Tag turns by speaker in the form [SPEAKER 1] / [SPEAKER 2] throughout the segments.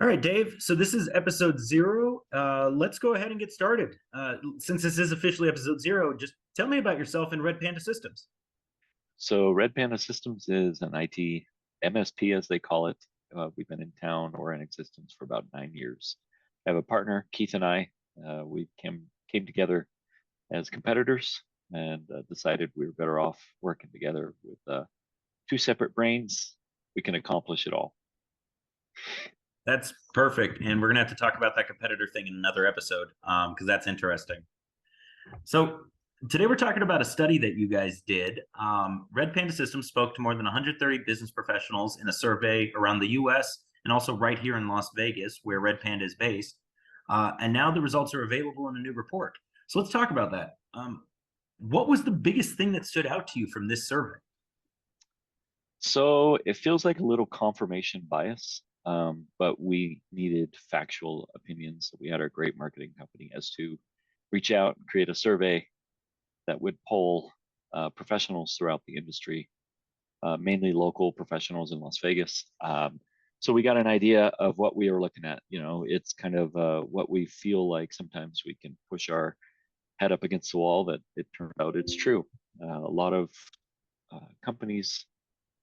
[SPEAKER 1] right, Dave. So this is episode zero. Let's go ahead and get started. Since this is officially episode zero, just tell me about yourself and Red Panda Systems.
[SPEAKER 2] So Red Panda Systems is an IT MSP, as they call it. We've been in town or in existence for about 9 years. I have a partner, Keith and I. We came together as competitors and decided we were better off working together with two separate brains. We can accomplish it all.
[SPEAKER 1] That's perfect. And we're going to have to talk about that competitor thing in another episode because that's interesting. So today we're talking about a study that you guys did. Red Panda Systems spoke to more than 130 business professionals in a survey around the US and also right here in Las Vegas, where Red Panda is based. And now the results are available in a new report. So let's talk about that. What was the biggest thing that stood out to you from this survey?
[SPEAKER 2] So it feels like a little confirmation bias, but we needed factual opinions. So we had our great marketing company S2 reach out and create a survey that would poll professionals throughout the industry, mainly local professionals in Las Vegas. So we got an idea of what we were looking at. You know, it's kind of what we feel like sometimes we can push our head up against the wall that it turned out it's true. A lot of companies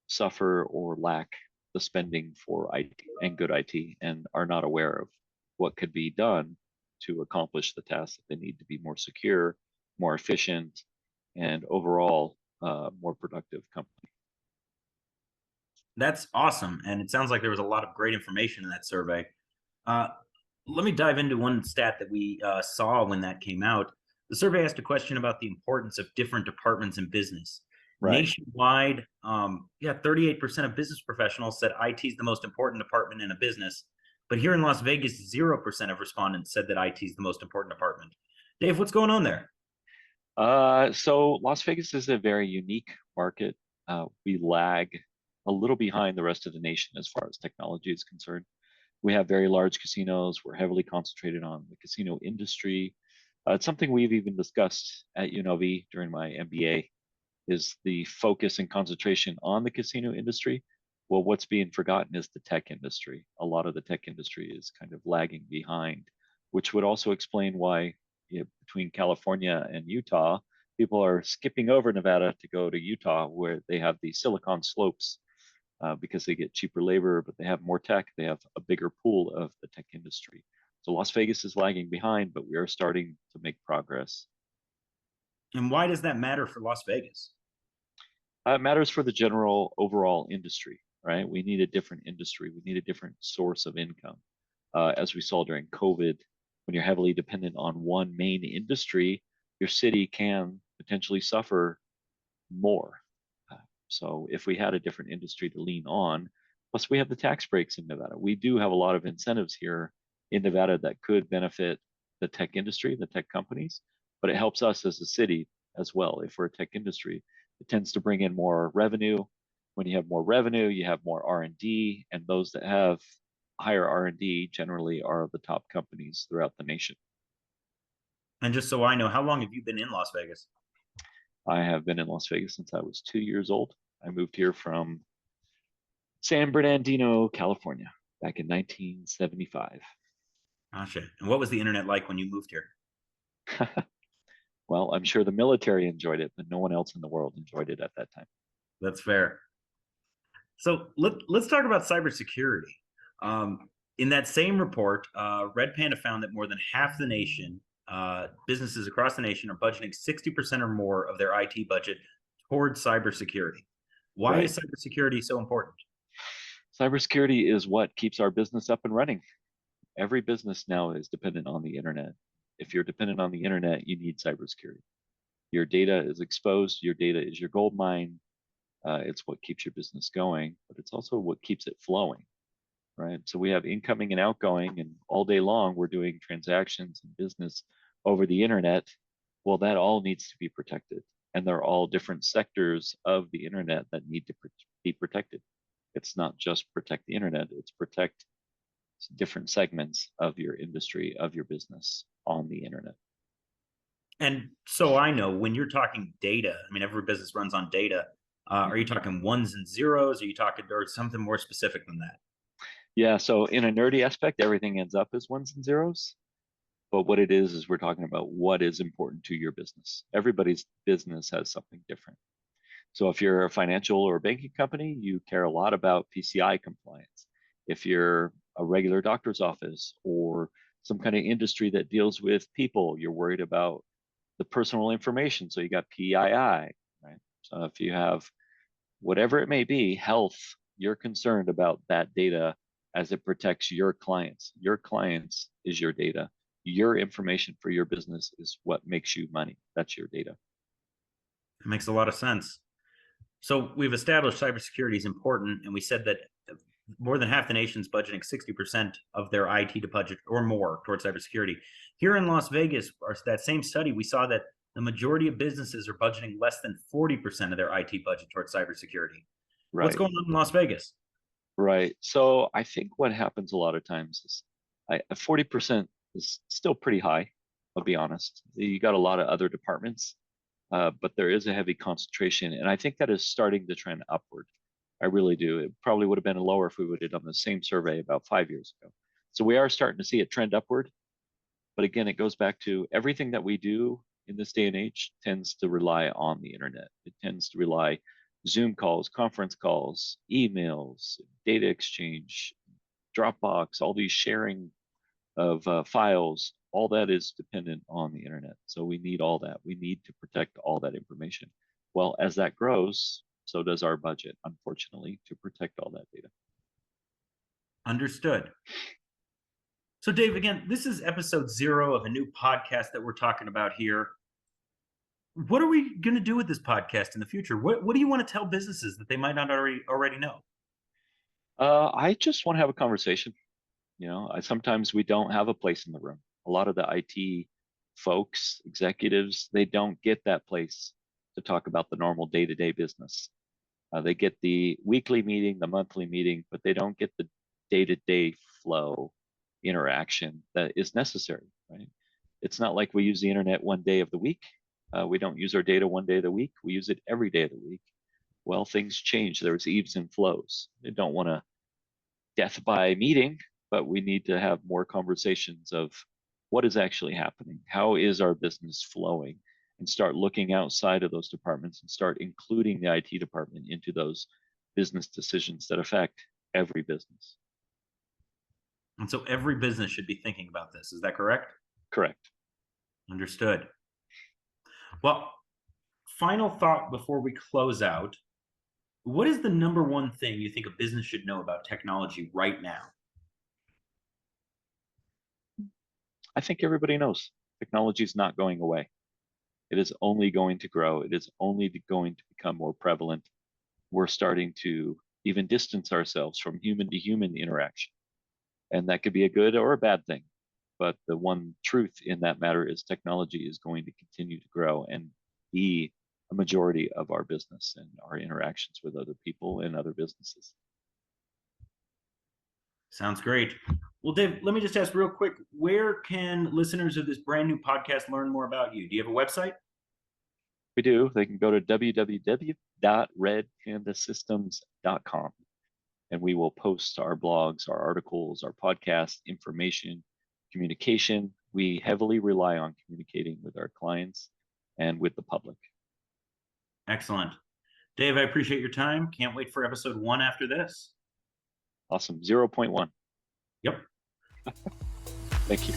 [SPEAKER 2] suffer or lack the spending for IT and good IT and are not aware of what could be done to accomplish the tasks that they need to be more secure, more efficient, and overall more productive company.
[SPEAKER 1] That's awesome. And it sounds like there was a lot of great information in that survey. Uh, Let me dive into one stat that we saw when that came out. The survey asked a question about the importance of different departments in business.
[SPEAKER 2] Right.
[SPEAKER 1] Nationwide, 38% of business professionals said IT is the most important department in a business. But here in Las Vegas, 0% of respondents said that IT is the most important department. Dave, what's going on there?
[SPEAKER 2] So Las Vegas is a very unique market. We lag a little behind the rest of the nation as far as technology is concerned. We have very large casinos. We're heavily concentrated on the casino industry. It's something we've even discussed at UNLV during my MBA is the focus and concentration on the casino industry. Well, what's being forgotten is the tech industry. A lot of the tech industry is kind of lagging behind, which would also explain why between California and Utah, people are skipping over Nevada to go to Utah, where they have the Silicon Slopes because they get cheaper labor, but they have more tech. They have a bigger pool of the tech industry. So Las Vegas is lagging behind, but we are starting to make progress.
[SPEAKER 1] And why does that matter for Las Vegas?
[SPEAKER 2] It matters for the general overall industry, right? We need a different industry. We need a different source of income. As we saw during COVID, when you're heavily dependent on one main industry, your city can potentially suffer more. So if we had a different industry to lean on, plus we have the tax breaks in Nevada. We do have a lot of incentives here in Nevada that could benefit the tech industry, the tech companies, but it helps us as a city as well. If we're a tech industry, it tends to bring in more revenue. When you have more revenue, you have more R&D, and those that have higher R&D generally are the top companies throughout the nation.
[SPEAKER 1] And just so I know, how long have you been in Las Vegas?
[SPEAKER 2] I have been in Las Vegas since I was 2 years old. I moved here from San Bernardino, California, back in 1975.
[SPEAKER 1] Gotcha. And what was the internet like when you moved here?
[SPEAKER 2] Well, I'm sure the military enjoyed it, but no one else in the world enjoyed it at that time.
[SPEAKER 1] That's fair. So let's talk about cybersecurity. In that same report, Red Panda found that more than half the nation, businesses across the nation, are budgeting 60% or more of their IT budget towards cybersecurity. Why
[SPEAKER 2] Right.
[SPEAKER 1] is cybersecurity so important?
[SPEAKER 2] Cybersecurity is what keeps our business up and running. Every business now is dependent on the internet. If you're dependent on the internet, you need cybersecurity. Your data is exposed. Your data is your gold mine. It's what keeps your business going, but it's also what keeps it flowing, right? So we have incoming and outgoing, and all day long we're doing transactions and business over the internet. Well, that all needs to be protected, and they're all different sectors of the internet that need to be protected. It's not just protect the internet; it's protect different segments of your industry, of your business on the internet.
[SPEAKER 1] And so I know when you're talking data, I mean, every business runs on data. Are you talking ones and zeros? Are you talking or something more specific than that?
[SPEAKER 2] Yeah, so in a nerdy aspect, everything ends up as ones and zeros. But what it is we're talking about what is important to your business. Everybody's business has something different. So if you're a financial or banking company, you care a lot about PCI compliance. If you're a regular doctor's office or some kind of industry that deals with people, you're worried about the personal information. So you got PII, right? So if you have whatever it may be, health, you're concerned about that data as it protects your clients. Your clients is your data. Your information for your business is what makes you money. That's your data.
[SPEAKER 1] It makes a lot of sense. So we've established cybersecurity is important, and we said that more than half the nation's budgeting 60% of their IT to budget or more towards cybersecurity. Here in Las Vegas, that same study, we saw that the majority of businesses are budgeting less than 40% of their IT budget towards cybersecurity. What's
[SPEAKER 2] Right.
[SPEAKER 1] going on in Las Vegas?
[SPEAKER 2] Right. So I think what happens a lot of times is 40% is still pretty high, I'll be honest. You got a lot of other departments, but there is a heavy concentration. And I think that is starting to trend upward. I really do. It probably would have been lower if we would have done the same survey about 5 years ago. So we are starting to see it trend upward. But again, it goes back to everything that we do in this day and age tends to rely on the internet. It tends to rely Zoom calls, conference calls, emails, data exchange, Dropbox, all these sharing of files, all that is dependent on the internet. So we need all that. We need to protect all that information. Well, as that grows, so does our budget, unfortunately, to protect all that data.
[SPEAKER 1] Understood. So, Dave, again, this is episode 0 of a new podcast that we're talking about here. What are we going to do with this podcast in the future? What do you want to tell businesses that they might not already know?
[SPEAKER 2] I just want to have a conversation. Sometimes we don't have a place in the room. A lot of the IT folks, executives, they don't get that place to talk about the normal day-to-day business. They get the weekly meeting, the monthly meeting, but they don't get the day-to-day flow interaction that is necessary, right? It's not like we use the internet one day of the week. We don't use our data one day of the week. We use it every day of the week. Well, things change. There's ebbs and flows. They don't want to death by meeting, but we need to have more conversations of what is actually happening. How is our business flowing? And start looking outside of those departments and start including the IT department into those business decisions that affect every business.
[SPEAKER 1] And so every business should be thinking about this. Is that correct?
[SPEAKER 2] Correct.
[SPEAKER 1] Understood. Well, final thought before we close out. What is the number one thing you think a business should know about technology right now?
[SPEAKER 2] I think everybody knows technology is not going away. It is only going to grow. It is only going to become more prevalent. We're starting to even distance ourselves from human to human interaction. And that could be a good or a bad thing. But the one truth in that matter is technology is going to continue to grow and be a majority of our business and our interactions with other people and other businesses.
[SPEAKER 1] Sounds great. Well, Dave, let me just ask real quick, where can listeners of this brand new podcast learn more about you? Do you have a website?
[SPEAKER 2] We do. They can go to www.redpandasystems.com and we will post our blogs, our articles, our podcast information, communication. We heavily rely on communicating with our clients and with the public.
[SPEAKER 1] Excellent. Dave, I appreciate your time. Can't wait for episode 1 after this.
[SPEAKER 2] Awesome. 0.1.
[SPEAKER 1] Yep.
[SPEAKER 2] Thank you.